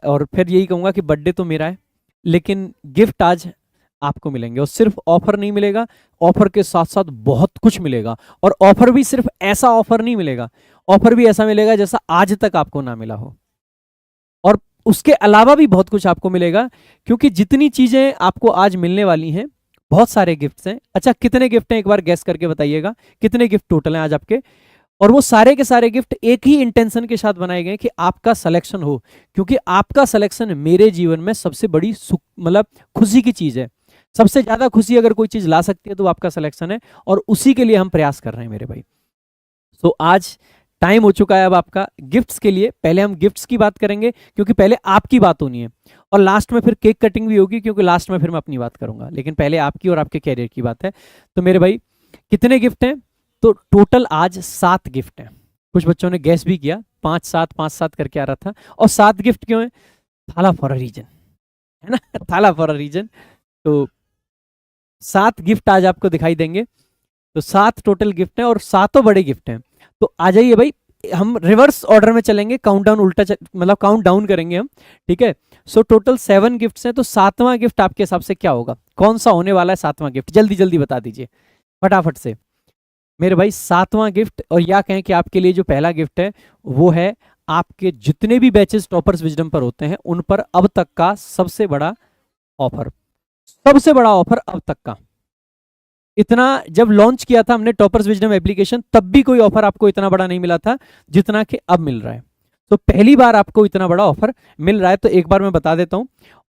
और फिर यही कहूँगा कि बर्थडे तो मेरा है, लेकिन गिफ्ट आज आपको मिलेंगे, और सिर्फ ऑफर नहीं मिलेगा, ऑफर के साथ साथ बहुत कुछ मिलेगा। और ऑफर भी सिर्फ ऐसा ऑफर नहीं मिलेगा, ऑफर भी ऐसा मिलेगा जैसा आज तक आपको ना मिला हो। और उसके अलावा भी बहुत कुछ आपको मिलेगा, क्योंकि जितनी चीजें आपको आज मिलने वाली हैं, बहुत सारे गिफ्ट्स हैं। अच्छा, कितने गिफ्ट हैं एक बार गैस करके बताइएगा, कितने गिफ्ट टोटल हैं आज आपके? और वो सारे के सारे गिफ्ट एक ही इंटेंशन के साथ बनाए गए कि आपका सिलेक्शन हो, क्योंकि आपका सिलेक्शन मेरे जीवन में सबसे बड़ी सुख मतलब खुशी की चीज है। सबसे ज्यादा खुशी अगर कोई चीज ला सकती है तो आपका सिलेक्शन है, और उसी के लिए हम प्रयास कर रहे हैं मेरे भाई। सो आज टाइम हो चुका है अब आपका गिफ्ट्स के लिए। पहले हम गिफ्ट्स की बात करेंगे, क्योंकि पहले आपकी बाट होनी है, और लास्ट में फिर केक कटिंग भी होगी, क्योंकि लास्ट में फिर मैं अपनी बात करूंगा, लेकिन पहले आपकी और आपके कैरियर की बात है। तो मेरे भाई, कितने गिफ्ट हैं? तो टोटल आज 7 गिफ्ट हैं। कुछ बच्चों ने गैस भी किया, 5-7 करके आ रहा था। और 7 गिफ्ट क्यों है? थाला फॉर अ रीजन, है ना? थाला फॉर अ रीजन। तो 7 गिफ्ट आज आपको दिखाई देंगे। तो 7 टोटल गिफ्ट हैं, और सातों बड़े गिफ्ट हैं। तो आ जाइए भाई, हम रिवर्स ऑर्डर में चलेंगे, काउंटडाउन उल्टा मतलब काउंट डाउन करेंगे हम, ठीक है? सो टोटल 7 गिफ्ट्स हैं, तो सातवां गिफ्ट आपके हिसाब से क्या होगा? कौन सा होने वाला है सातवां गिफ्ट? जल्दी जल्दी बता दीजिए फटाफट से मेरे भाई। सातवां गिफ्ट, और या कहें कि आपके लिए जो पहला गिफ्ट है वो है आपके जितने भी बैचेस टॉपर्स विजडम पर होते हैं उन पर अब तक का सबसे बड़ा ऑफर, सबसे बड़ा ऑफर अब तक का। इतना जब लॉन्च किया था हमने टॉपर्स विजडम एप्लीकेशन, तब भी कोई ऑफर आपको इतना बड़ा नहीं मिला था जितना कि अब मिल रहा है। तो पहली बार आपको इतना बड़ा ऑफर मिल रहा है। तो एक बार मैं बता देता हूं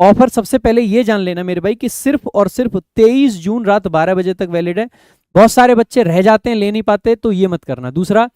ऑफर। सबसे पहले ये जान लेना मेरे भाई कि सिर्फ और सिर्फ 23 जून रात 12 बजे तक वैलिड है। बहुत सारे बच्चे रह जाते हैं, ले नहीं पाते, तो ये मत करना। दूसरा,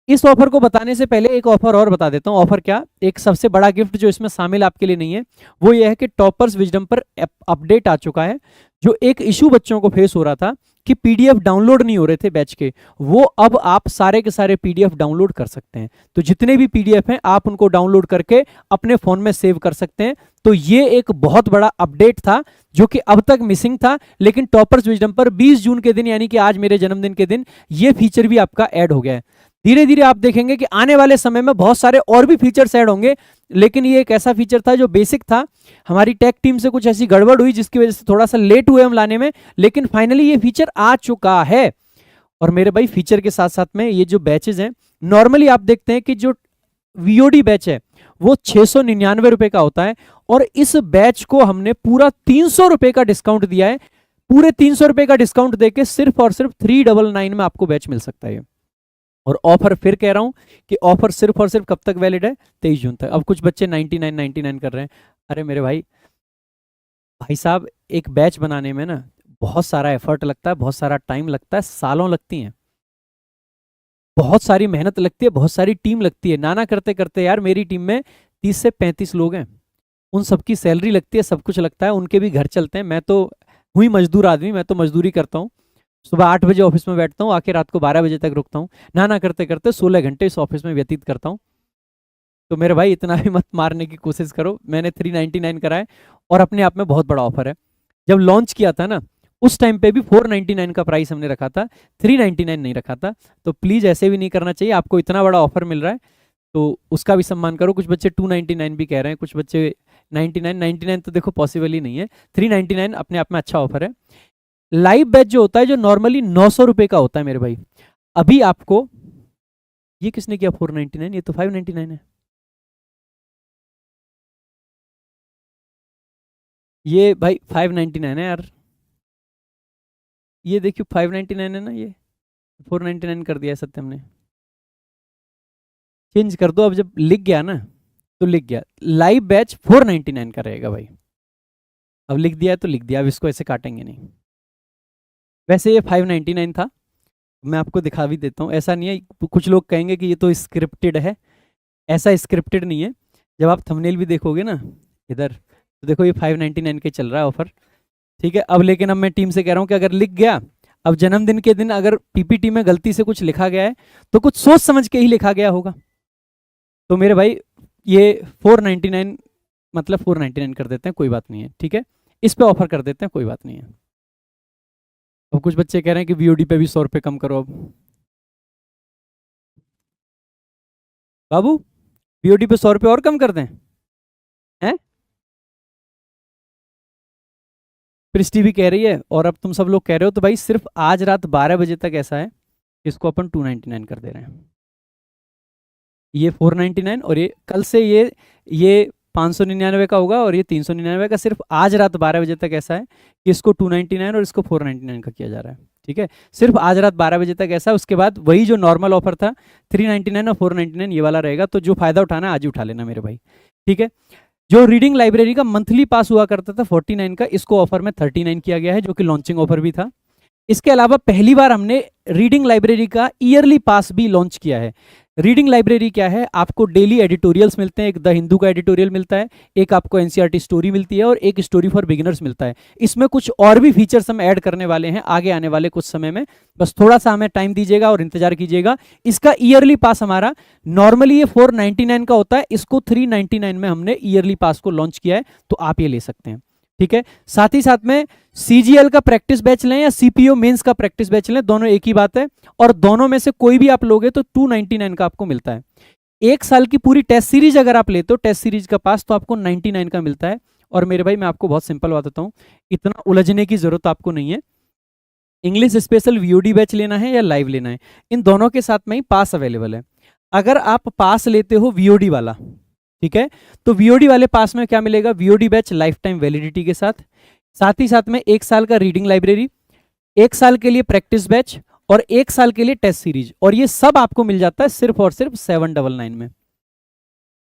इस ऑफर को बताने से पहले एक ऑफर और बता देता हूं। ऑफर क्या? एक सबसे बड़ा गिफ्ट जो इसमें शामिल आपके लिए नहीं है, वो ये है कि टॉपर्स विजडम पर अपडेट आ चुका है। जो एक इशू बच्चों को फेस हो रहा था कि पीडीएफ डाउनलोड नहीं हो रहे थे बैच के, वो अब आप सारे के सारे पीडीएफ डाउनलोड कर सकते हैं। तो जितने भी पीडीएफ हैं आप उनको डाउनलोड करके अपने फोन में सेव कर सकते हैं। तो ये एक बहुत बड़ा अपडेट था जो कि अब तक मिसिंग था, लेकिन टॉपर्स विजडम पर 20 जून के दिन, यानी कि आज मेरे जन्मदिन के दिन, ये फीचर भी आपका ऐड हो गया है। धीरे धीरे आप देखेंगे कि आने वाले समय में बहुत सारे और भी फीचर्स ऐड होंगे, लेकिन ये एक ऐसा फीचर था जो बेसिक था। हमारी टेक टीम से कुछ ऐसी गड़बड़ हुई जिसकी वजह से थोड़ा सा लेट हुए हम लाने में, लेकिन फाइनली ये फीचर आ चुका है। और मेरे भाई, फीचर के साथ साथ में ये जो बैचेज हैं, नॉर्मली आप देखते हैं कि जो वीओडी बैच है वो 699 रुपए का होता है, और इस बैच को हमने पूरा 300 रुपए का डिस्काउंट दिया है। पूरे 300 रुपए का डिस्काउंट देके सिर्फ और सिर्फ 399 में आपको बैच मिल सकता है। और ऑफर फिर कह रहा हूं कि ऑफर सिर्फ और सिर्फ कब तक वैलिड है? 23 जून तक। अब कुछ बच्चे 99 कर रहे हैं। अरे मेरे भाई, भाई साहब, एक बैच बनाने में ना बहुत सारा एफर्ट लगता है, बहुत सारा टाइम लगता है, सालों लगती हैं, बहुत सारी मेहनत लगती है, बहुत सारी टीम लगती है। नाना करते करते यार मेरी टीम में 30 से 35 लोग हैं। उन सबकी सैलरी लगती है, सब कुछ लगता है, उनके भी घर चलते हैं। मैं तो हुई मजदूर आदमी, मैं तो मजदूरी करता हूँ। सुबह 8 बजे ऑफिस में बैठता हूँ, आके रात को 12 बजे तक रुकता हूँ। नाना करते करते 16 घंटे इस ऑफिस में व्यतीत करता हूँ। तो मेरे भाई, इतना भी मत मारने की कोशिश करो। मैंने 399 कराए, और अपने आप में बहुत बड़ा ऑफर है। जब लॉन्च किया था ना, उस टाइम पे भी 499 का प्राइस हमने रखा था, 399 नहीं रखा था। तो प्लीज ऐसे भी नहीं करना चाहिए। आपको इतना बड़ा ऑफर मिल रहा है तो उसका भी सम्मान करो। कुछ बच्चे 299 भी कह रहे हैं, कुछ बच्चे 99 तो देखो पॉसिबल ही नहीं है। 399 अपने आप में अच्छा ऑफर है। लाइव बैच जो होता है, जो नॉर्मली 900 रुपए का होता है मेरे भाई, अभी आपको, ये किसने किया 499? ये तो 599 है। ये भाई 599 है यार। ये देखियो 599 है ना, ये 499 कर दिया है सत्यम ने। चेंज कर दो अब, जब लिख गया ना तो लिख गया। लाइव बैच 499 का रहेगा भाई। अब लिख दिया है तो लिख दिया, अब इसको ऐसे काटेंगे नहीं। वैसे ये 599 था। मैं आपको दिखा भी देता हूँ, ऐसा नहीं है। कुछ लोग कहेंगे कि ये तो स्क्रिप्टेड है, ऐसा स्क्रिप्टेड नहीं है। जब आप थंबनेल भी देखोगे ना इधर, तो देखो ये 599 के चल रहा है ऑफर, ठीक है? अब लेकिन अब मैं टीम से कह रहा हूँ कि अगर लिख गया, अब जन्मदिन के दिन अगर पीपीटी में गलती से कुछ लिखा गया है तो कुछ सोच समझ के ही लिखा गया होगा। तो मेरे भाई, ये 499 मतलब 499 कर देते हैं, कोई बात नहीं है, ठीक है? इस पे ऑफर कर देते हैं, कोई बात नहीं है। अब कुछ बच्चे कह रहे हैं कि वीओडी पे भी 100 रुपये कम करो। अब बाबू, वीओडी पे 100 रुपये और कम कर दें? हैं? प्रिस्टी भी कह रही है और अब तुम सब लोग कह रहे हो, तो भाई सिर्फ आज रात 12 बजे तक ऐसा है, इसको अपन 299 कर दे रहे हैं। ये 499 और ये कल से ये 599 का होगा और ये 399 का। सिर्फ आज रात 12 बजे तक ऐसा है कि इसको 299 और इसको 499 का किया जा रहा है। ठीक है, सिर्फ आज रात 12 बजे तक ऐसा है। उसके बाद वही जो नॉर्मल ऑफर था 399 और 499 ये वाला रहेगा। तो जो फायदा उठाना है आज ही उठा लेना मेरे भाई। ठीक है, जो रीडिंग लाइब्रेरी का मंथली पास हुआ करता था 49 का, इसको ऑफर में 39 किया गया है, जो कि लॉन्चिंग ऑफर भी था। इसके अलावा पहली बार हमने रीडिंग लाइब्रेरी का ईयरली पास भी लॉन्च किया है। रीडिंग लाइब्रेरी क्या है? आपको डेली एडिटोरियल्स मिलते हैं। एक द हिंदू का एडिटोरियल मिलता है, एक आपको एनसीईआरटी स्टोरी मिलती है और एक स्टोरी फॉर बिगिनर्स मिलता है। इसमें कुछ और भी फीचर्स हम ऐड करने वाले हैं आगे आने वाले कुछ समय में। बस थोड़ा सा हमें टाइम दीजिएगा और इंतजार कीजिएगा। इसका ईयरली पास हमारा नॉर्मली ये 499 का होता है, इसको 399 में हमने ईयरली पास को लॉन्च किया है, तो आप ये ले सकते हैं। ठीक है, साथ ही साथ में सीजीएल का प्रैक्टिस बैच लें या सीपीओ मेंस का प्रैक्टिस बैच लें, दोनों एक ही बात है। और दोनों में से कोई भी आप लोगे तो 299 का आपको मिलता है। एक साल की पूरी टेस्ट सीरीज अगर आप लेते हो, टेस्ट सीरीज का पास, तो आपको 99 का मिलता है। और मेरे भाई मैं आपको बहुत सिंपल बात बताऊं, इतना उलझने की जरूरत आपको नहीं है। इंग्लिश स्पेशल वीओडी बैच लेना है या लाइव लेना है, इन दोनों के साथ में ही पास अवेलेबल है। अगर आप पास लेते हो वीओडी वाला, ठीक है, तो वीओडी वाले पास में क्या मिलेगा? VOD batch life time validity के साथ ही साथ में 1 साल का रीडिंग लाइब्रेरी, 1 साल के लिए प्रैक्टिस बैच और 1 साल के लिए टेस्ट सीरीज। और ये सब आपको मिल जाता है सिर्फ और सिर्फ 799 में।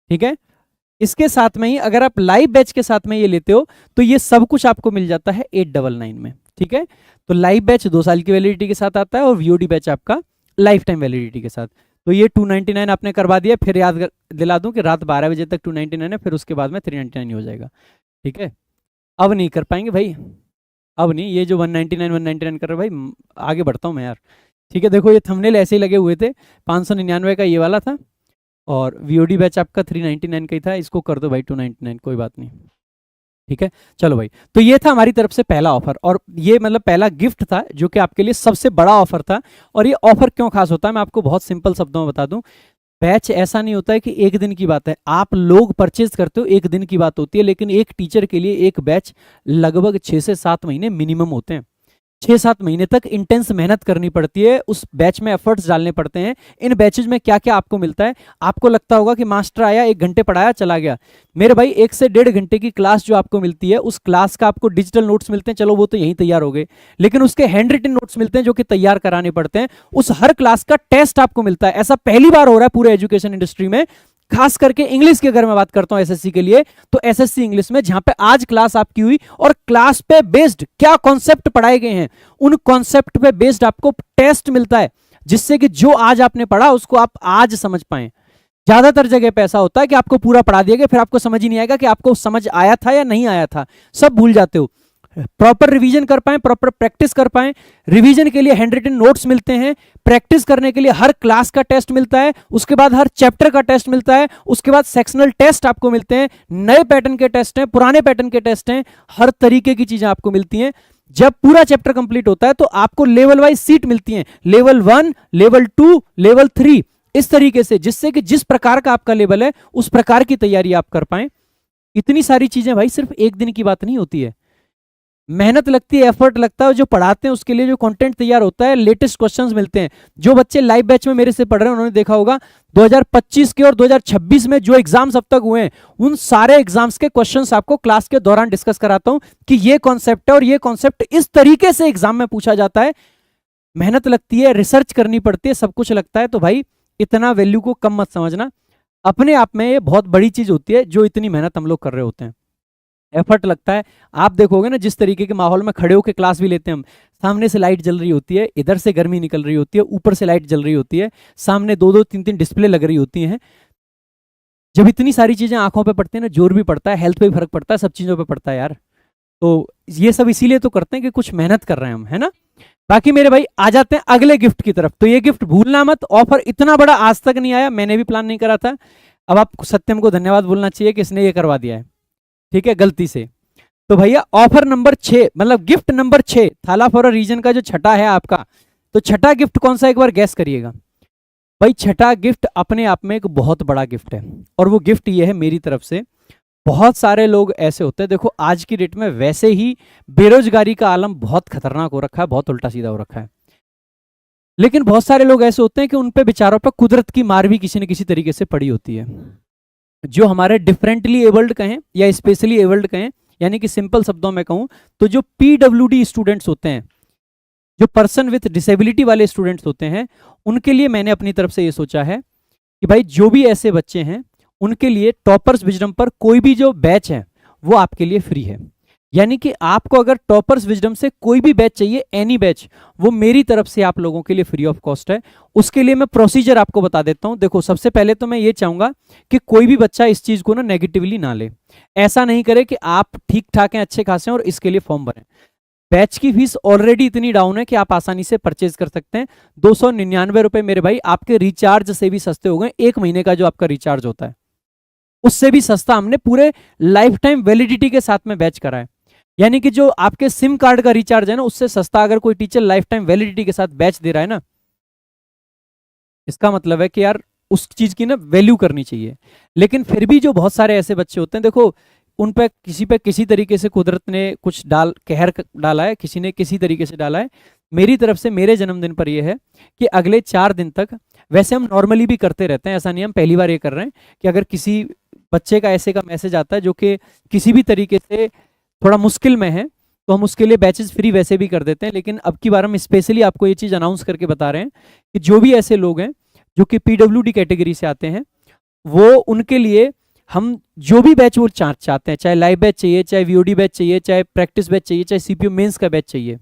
ठीक है, इसके साथ में ही अगर आप लाइव बैच के साथ में ये लेते हो तो ये सब कुछ आपको मिल जाता है 899 में। ठीक है, तो लाइव बैच 2 साल की वैलिडिटी के साथ आता है और वीओडी बैच आपका लाइफ टाइम वैलिडिटी के साथ। तो ये 299 आपने करवा दिया। फिर याद दिला दूं कि रात 12 बजे तक 299 है, फिर उसके बाद में 399 हो जाएगा। ठीक है, अब नहीं कर पाएंगे भाई, अब नहीं। ये जो 199 कर रहे भाई, आगे बढ़ता हूँ मैं यार। ठीक है, देखो ये थंबनेल ऐसे ही लगे हुए थे। 599 का ये वाला था और वीओडी बैच आपका 399 का ही था। इसको कर दो भाई 299, कोई बात नहीं। ठीक है, चलो भाई, तो ये था हमारी तरफ से पहला ऑफर। और ये मतलब पहला गिफ्ट था जो कि आपके लिए सबसे बड़ा ऑफर था। और ये ऑफर क्यों खास होता है मैं आपको बहुत सिंपल शब्दों में बता दूं। बैच ऐसा नहीं होता है कि एक दिन की बात है, आप लोग परचेज करते हो एक दिन की बात होती है, लेकिन एक टीचर के लिए एक बैच लगभग 6 से 7 महीने मिनिमम होते हैं। 6-7 महीने तक इंटेंस मेहनत करनी पड़ती है, उस बैच में एफर्ट्स डालने पड़ते हैं। इन बैचेज में क्या क्या आपको मिलता है? आपको लगता होगा कि मास्टर आया 1 घंटे पढ़ाया चला गया। मेरे भाई 1 से 1.5 घंटे की क्लास जो आपको मिलती है, उस क्लास का आपको डिजिटल नोट्स मिलते हैं, चलो वो तो यहीं तैयार हो गए, लेकिन उसके हैंड रिटन नोट्स मिलते हैं जो कि तैयार कराने पड़ते हैं। उस हर क्लास का टेस्ट आपको मिलता है। ऐसा पहली बार हो रहा है पूरे एजुकेशन इंडस्ट्री में, खास करके इंग्लिश की अगर मैं बात करता हूं एसएससी के लिए, तो एसएससी इंग्लिश में जहां पे आज क्लास आपकी हुई और क्लास पे बेस्ड क्या कॉन्सेप्ट पढ़ाए गए हैं, उन कॉन्सेप्ट पे बेस्ड आपको टेस्ट मिलता है, जिससे कि जो आज आपने पढ़ा उसको आप आज समझ पाए। ज्यादातर जगह पे ऐसा होता है कि आपको पूरा पढ़ा दिया गया, फिर आपको समझ ही नहीं आएगा कि आपको समझ आया था या नहीं आया था, सब भूल जाते हो। प्रॉपर रिवीजन कर पाए, प्रॉपर प्रैक्टिस कर पाए। रिवीजन के लिए हैंड रिटन नोट्स मिलते हैं, प्रैक्टिस करने के लिए हर क्लास का टेस्ट मिलता है, उसके बाद हर चैप्टर का टेस्ट मिलता है, उसके बाद सेक्शनल टेस्ट आपको मिलते हैं, नए पैटर्न के टेस्ट हैं, पुराने पैटर्न के टेस्ट हैं, हर तरीके की चीजें आपको मिलती हैं। जब पूरा चैप्टर कंप्लीट होता है तो आपको लेवल वाइज सीट मिलती है, लेवल 1, लेवल 2, लेवल 3, इस तरीके से, जिससे कि जिस प्रकार का आपका लेवल है उस प्रकार की तैयारी आप कर पाए। इतनी सारी चीजें भाई सिर्फ एक दिन की बात नहीं होती है, मेहनत लगती है, एफर्ट लगता है। जो पढ़ाते हैं उसके लिए जो कंटेंट तैयार होता है, लेटेस्ट क्वेश्चंस मिलते हैं। जो बच्चे लाइव बैच में मेरे से पढ़ रहे हैं उन्होंने देखा होगा 2025 के और 2026 में जो एग्जाम्स अब तक हुए हैं, उन सारे एग्जाम्स के क्वेश्चंस आपको क्लास के दौरान डिस्कस कराता हूं कि ये कॉन्सेप्ट है और ये कॉन्सेप्ट इस तरीके से एग्जाम में पूछा जाता है। मेहनत लगती है, रिसर्च करनी पड़ती है, सब कुछ लगता है। तो भाई इतना वैल्यू को कम मत समझना, अपने आप में ये बहुत बड़ी चीज होती है जो इतनी मेहनत हम लोग कर रहे होते हैं, एफर्ट लगता है। आप देखोगे ना जिस तरीके के माहौल में खड़े होकर क्लास भी लेते हैं हम, सामने से लाइट जल रही होती है, इधर से गर्मी निकल रही होती है, ऊपर से लाइट जल रही होती है, सामने 2-2, 3-3 डिस्प्ले लग रही होती हैं। जब इतनी सारी चीजें आंखों पे पड़ती है ना, जोर भी पड़ता है, हेल्थ पे भी फर्क पड़ता है, सब चीजों पे पड़ता है यार। तो ये सब इसीलिए तो करते हैं कि कुछ मेहनत कर रहे हैं हम, है ना। बाकी मेरे भाई आ जाते हैं अगले गिफ्ट की तरफ। तो ये गिफ्ट भूलना मत, ऑफर इतना बड़ा आज तक नहीं आया, मैंने भी प्लान नहीं करा था। अब आप सत्यम को धन्यवाद बोलना चाहिए कि इसने ये करवा दिया है, ठीक है, गलती से। तो भैया ऑफर नंबर 6, मतलब गिफ्ट नंबर 6, थाला फॉर अ रीजन का जो छठा है आपका, तो छठा गिफ्ट कौन सा, एक बार गैस करिएगा भाई। छठा गिफ्ट अपने आप में एक बहुत बड़ा गिफ्ट है, और वो गिफ्ट ये है मेरी तरफ से, बहुत सारे लोग ऐसे होते हैं, देखो आज की डेट में वैसे ही बेरोजगारी का आलम बहुत खतरनाक हो रखा है, बहुत उल्टा सीधा हो रखा है। लेकिन बहुत सारे लोग ऐसे होते हैं कि उन पे बेचारों पर कुदरत की मार भी किसी न किसी तरीके से पड़ी होती है। जो हमारे डिफरेंटली एबल्ड कहें या स्पेशली एबल्ड कहें, यानी कि सिंपल शब्दों में कहूं तो जो पीडब्ल्यूडी स्टूडेंट्स होते हैं, जो पर्सन विथ डिसेबिलिटी वाले स्टूडेंट्स होते हैं, उनके लिए मैंने अपनी तरफ से ये सोचा है कि भाई जो भी ऐसे बच्चे हैं उनके लिए टॉपर्स विजडम पर कोई भी जो बैच है वो आपके लिए फ्री है। यानी कि आपको अगर टॉपर्स विजडम से कोई भी बैच चाहिए, एनी बैच, वो मेरी तरफ से आप लोगों के लिए फ्री ऑफ कॉस्ट है। उसके लिए मैं प्रोसीजर आपको बता देता हूं। देखो, सबसे पहले तो मैं ये चाहूंगा कि कोई भी बच्चा इस चीज को ना नेगेटिवली ना ले, ऐसा नहीं करे कि आप ठीक ठाक हैं, अच्छे खासे हैं और इसके लिए फॉर्म भरें। बैच की फीस ऑलरेडी इतनी डाउन है कि आप आसानी से परचेज कर सकते हैं। 299 रुपए मेरे भाई आपके रिचार्ज से भी सस्ते हो गए। एक महीने का जो आपका रिचार्ज होता है उससे भी सस्ता हमने पूरे लाइफ टाइम वैलिडिटी के साथ में बैच करा है। यानी कि जो आपके सिम कार्ड का रिचार्ज है ना, उससे सस्ता अगर कोई टीचर लाइफ टाइम वैलिडिटी के साथ बैच दे रहा है ना, इसका मतलब है कि यार उस चीज की ना वैल्यू करनी चाहिए। लेकिन फिर भी जो बहुत सारे ऐसे बच्चे होते हैं, देखो उन पे किसी तरीके से कुदरत ने कुछ कहर डाला है, किसी ने किसी तरीके से डाला है। मेरी तरफ से मेरे जन्मदिन पर यह है कि अगले 4 दिन तक, वैसे हम नॉर्मली भी करते रहते हैं, ऐसा नहीं हम पहली बार ये कर रहे हैं, कि अगर किसी बच्चे का ऐसे का मैसेज आता है जो कि किसी भी तरीके से थोड़ा मुश्किल में है, तो हम उसके लिए बैचेस फ्री वैसे भी कर देते हैं। लेकिन अब की बार हम स्पेशली आपको ये चीज़ अनाउंस करके बता रहे हैं कि जो भी ऐसे लोग हैं जो कि पीडब्ल्यूडी कैटेगरी से आते हैं, वो उनके लिए हम जो भी बैच वो चाहते हैं, चाहे लाइव बैच चाहिए, चाहे वीओडी बैच चाहिए, चाहे प्रैक्टिस बैच चाहिए, चाहे सीपीयू मेंस का बैच चाहिए,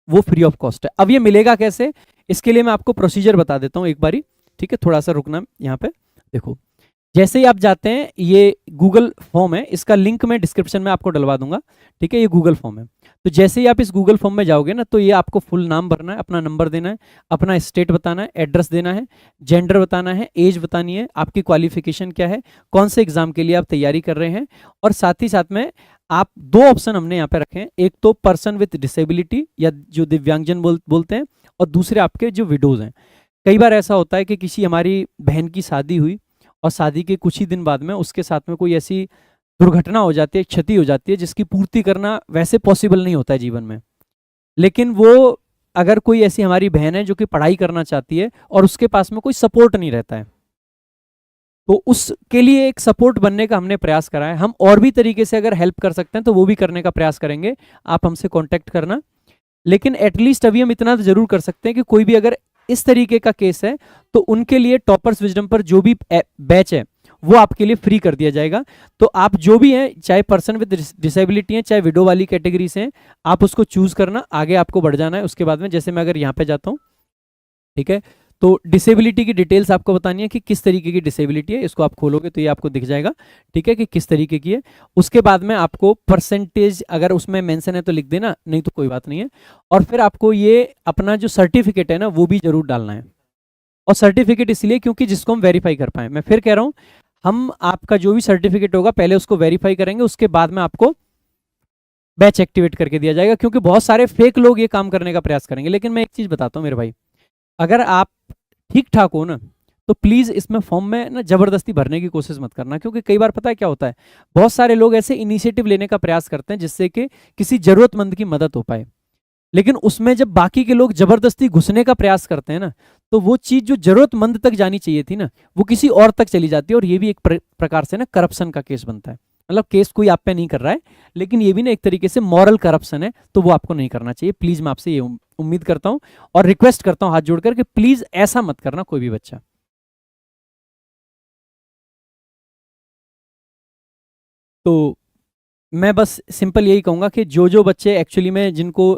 वो फ्री ऑफ कॉस्ट है। अब ये मिलेगा कैसे, इसके लिए मैं आपको प्रोसीजर बता देता हूँ एक बारी, ठीक है। थोड़ा सा रुकना यहाँ पे। देखो, जैसे ही आप जाते हैं, ये गूगल फॉर्म है, इसका लिंक मैं डिस्क्रिप्शन में आपको डलवा दूंगा, ठीक है। ये गूगल फॉर्म है, तो जैसे ही आप इस गूगल फॉर्म में जाओगे ना, तो ये आपको फुल नाम भरना है, अपना नंबर देना है, अपना स्टेट बताना है, एड्रेस देना है, जेंडर बताना है, एज बतानी है, आपकी क्वालिफिकेशन क्या है, कौन से एग्जाम के लिए आप तैयारी कर रहे हैं, और साथ ही साथ में आप 2 ऑप्शन हमने यहाँ पे रखे हैं। एक तो पर्सन विथ डिसेबिलिटी या जो दिव्यांगजन बोलते हैं, और दूसरे आपके जो विडोज हैं। कई बार ऐसा होता है कि किसी हमारी बहन की शादी हुई और शादी के कुछ ही दिन बाद में उसके साथ में कोई ऐसी दुर्घटना हो जाती है, क्षति हो जाती है, जिसकी पूर्ति करना वैसे पॉसिबल नहीं होता है जीवन में। लेकिन वो अगर कोई ऐसी हमारी बहन है जो कि पढ़ाई करना चाहती है और उसके पास में कोई सपोर्ट नहीं रहता है, तो उसके लिए एक सपोर्ट बनने का हमने प्रयास करा है। हम और भी तरीके से अगर हेल्प कर सकते हैं तो वो भी करने का प्रयास करेंगे, आप हमसे कांटेक्ट करना। लेकिन एटलीस्ट अभी हम इतना जरूर कर सकते हैं कि कोई भी अगर इस तरीके का केस है तो उनके लिए टॉपर्स विजडम पर जो भी बैच है वो आपके लिए फ्री कर दिया जाएगा। तो आप जो भी हैं, चाहे पर्सन विद डिसेबिलिटी हैं, चाहे विडो वाली कैटेगरी से हैं, आप उसको चूज करना, आगे आपको बढ़ जाना है। उसके बाद में जैसे मैं अगर यहाँ पे जाता हूँ, ठीक है, तो डिसेबिलिटी की डिटेल्स आपको बतानी है कि किस तरीके की डिसेबिलिटी है। इसको आप खोलोगे तो ये आपको दिख जाएगा, ठीक है, कि किस तरीके की है। उसके बाद में आपको परसेंटेज अगर उसमें मेंशन है तो लिख देना, नहीं तो कोई बात नहीं है। और फिर आपको ये अपना जो सर्टिफिकेट है ना वो भी जरूर डालना है। और सर्टिफिकेट इसलिए क्योंकि जिसको हम वेरीफाई कर पाए, मैं फिर कह रहा हूँ, हम आपका जो भी सर्टिफिकेट होगा पहले उसको वेरीफाई करेंगे, उसके बाद में आपको बैच एक्टिवेट करके दिया जाएगा। क्योंकि बहुत सारे फेक लोग ये काम करने का प्रयास करेंगे। लेकिन मैं एक चीज बताता हूँ मेरे भाई, अगर आप ठीक ठाक हो ना, तो प्लीज इसमें फॉर्म में ना जबरदस्ती भरने की कोशिश मत करना। क्योंकि कई बार पता है क्या होता है, बहुत सारे लोग ऐसे इनिशिएटिव लेने का प्रयास करते हैं जिससे कि किसी जरूरतमंद की मदद हो पाए। लेकिन उसमें जब बाकी के लोग जबरदस्ती घुसने का प्रयास करते हैं ना, तो वो चीज जो जरूरतमंद तक जानी चाहिए थी ना, वो किसी और तक चली जाती है। और ये भी एक प्रकार से ना करप्शन का केस बनता है। मतलब केस कोई आप पे नहीं कर रहा है, लेकिन ये भी ना एक तरीके से मॉरल करप्शन है, तो वो आपको नहीं करना चाहिए। प्लीज मैं आपसे ये उम्मीद करता हूं और रिक्वेस्ट करता हूं हाथ जोड़कर कि प्लीज ऐसा मत करना कोई भी बच्चा। तो मैं बस सिंपल यही कहूंगा कि जो जो बच्चे एक्चुअली में जिनको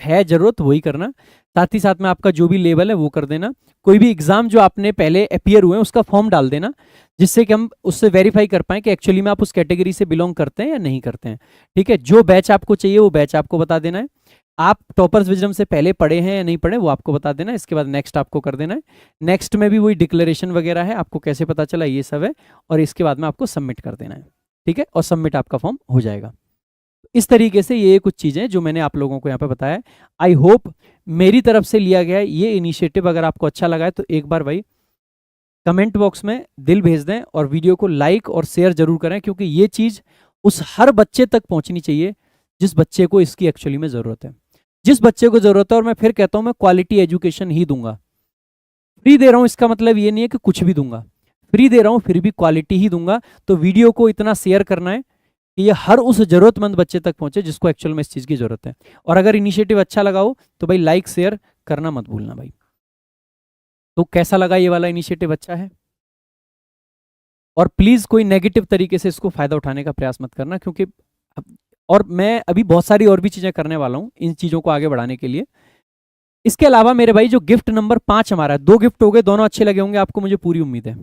है जरूरत वही करना। साथ ही साथ में आपका जो भी लेवल है वो कर देना। कोई भी एग्जाम जो आपने पहले अपियर हुए हैं उसका फॉर्म डाल देना, जिससे कि हम उससे वेरीफाई कर पाए कि एक्चुअली में आप उस कैटेगरी से बिलोंग करते हैं या नहीं करते हैं, ठीक है। जो बैच आपको चाहिए वो बैच आपको बता देना है। आप टॉपर्स विजडम से पहले पढ़े हैं या नहीं पढ़े वो आपको बता देना है। इसके बाद नेक्स्ट आपको कर देना है। नेक्स्ट में भी वही डिक्लेरेशन वगैरह है, आपको कैसे पता चला ये सब है, और इसके बाद में आपको सबमिट कर देना है, ठीक है। और सबमिट आपका फॉर्म हो जाएगा। इस तरीके से ये कुछ चीजें जो मैंने आप लोगों को यहाँ पे बताया, आई होप मेरी तरफ से लिया गया ये इनिशिएटिव अगर आपको अच्छा लगा है तो एक बार भाई कमेंट बॉक्स में दिल भेज दें और वीडियो को लाइक और शेयर जरूर करें, क्योंकि ये चीज़ उस हर बच्चे तक पहुंचनी चाहिए जिस बच्चे को इसकी एक्चुअली में ज़रूरत है। जिस बच्चे को ज़रूरत है, और मैं फिर कहता हूं मैं क्वालिटी एजुकेशन ही दूंगा। फ्री दे रहा हूं इसका मतलब ये नहीं है कि कुछ भी दूंगा, फ्री दे रहा हूं फिर भी क्वालिटी ही दूंगा। तो वीडियो को इतना शेयर करना है कि ये हर उस जरूरतमंद बच्चे तक पहुंचे जिसको एक्चुअल में इस चीज़ की ज़रूरत है। और अगर इनिशिएटिव अच्छा लगा हो तो भाई लाइक शेयर करना मत भूलना भाई। तो कैसा लगा ये वाला इनिशिएटिव? अच्छा है? और प्लीज कोई नेगेटिव तरीके से इसको फायदा उठाने का प्रयास मत करना, क्योंकि और मैं अभी बहुत सारी और भी चीजें करने वाला हूं इन चीजों को आगे बढ़ाने के लिए। इसके अलावा मेरे भाई जो गिफ्ट नंबर 5 हमारा है, 2 गिफ्ट हो गए, दोनों अच्छे लगे होंगे आपको, मुझे पूरी उम्मीद है।